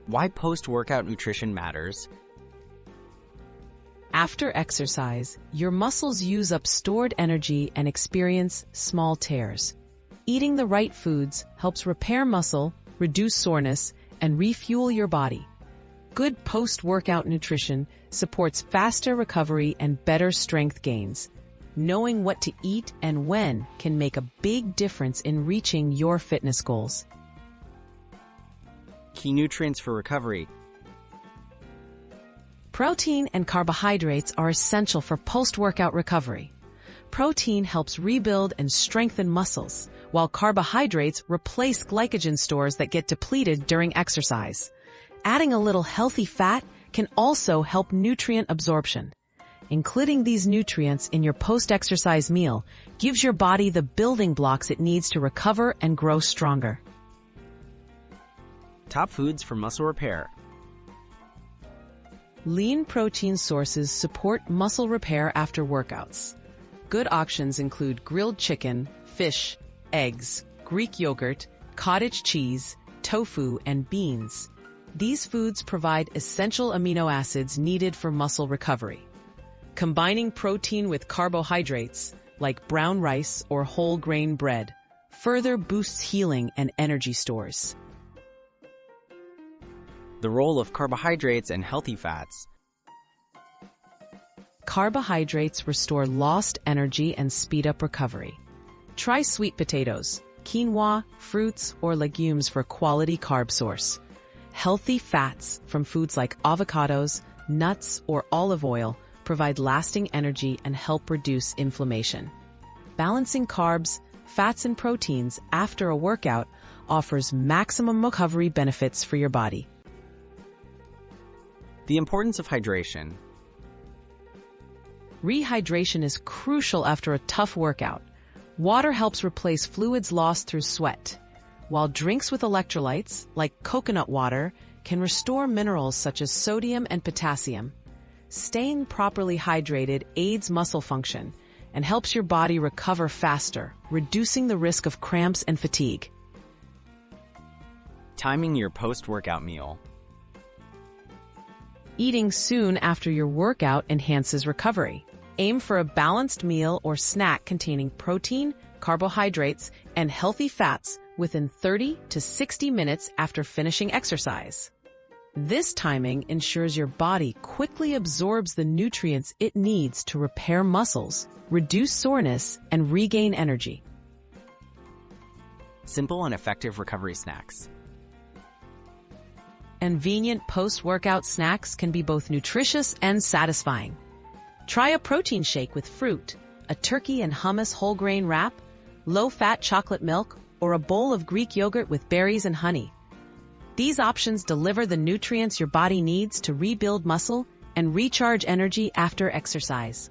Why post-workout nutrition matters. After exercise, your muscles use up stored energy and experience small tears. Eating the right foods helps repair muscle, reduce soreness, and refuel your body. Good post-workout nutrition supports faster recovery and better strength gains. Knowing what to eat and when can make a big difference in reaching your fitness goals. Key nutrients for recovery. Protein and carbohydrates are essential for post-workout recovery. Protein helps rebuild and strengthen muscles, while carbohydrates replace glycogen stores that get depleted during exercise. Adding a little healthy fat can also help nutrient absorption. Including these nutrients in your post-exercise meal gives your body the building blocks it needs to recover and grow stronger. Top foods for muscle repair. Lean protein sources support muscle repair after workouts. Good options include grilled chicken, fish, eggs, Greek yogurt, cottage cheese, tofu, and beans. These foods provide essential amino acids needed for muscle recovery. Combining protein with carbohydrates, like brown rice or whole grain bread, further boosts healing and energy stores. The role of carbohydrates and healthy fats. Carbohydrates restore lost energy and speed up recovery. Try sweet potatoes, quinoa, fruits, or legumes for quality carb source. Healthy fats from foods like avocados, nuts, or olive oil provide lasting energy and help reduce inflammation. Balancing carbs, fats, and proteins after a workout offers maximum recovery benefits for your body. The importance of hydration. Rehydration is crucial after a tough workout. Water helps replace fluids lost through sweat, while drinks with electrolytes, like coconut water, can restore minerals such as sodium and potassium. Staying properly hydrated aids muscle function and helps your body recover faster, reducing the risk of cramps and fatigue. Timing your post-workout meal. Eating soon after your workout enhances recovery. Aim for a balanced meal or snack containing protein, carbohydrates, and healthy fats within 30 to 60 minutes after finishing exercise. This timing ensures your body quickly absorbs the nutrients it needs to repair muscles, reduce soreness, and regain energy. Simple and effective recovery snacks. Convenient post-workout snacks can be both nutritious and satisfying. Try a protein shake with fruit, a turkey and hummus whole grain wrap, low-fat chocolate milk, or a bowl of Greek yogurt with berries and honey. These options deliver the nutrients your body needs to rebuild muscle and recharge energy after exercise.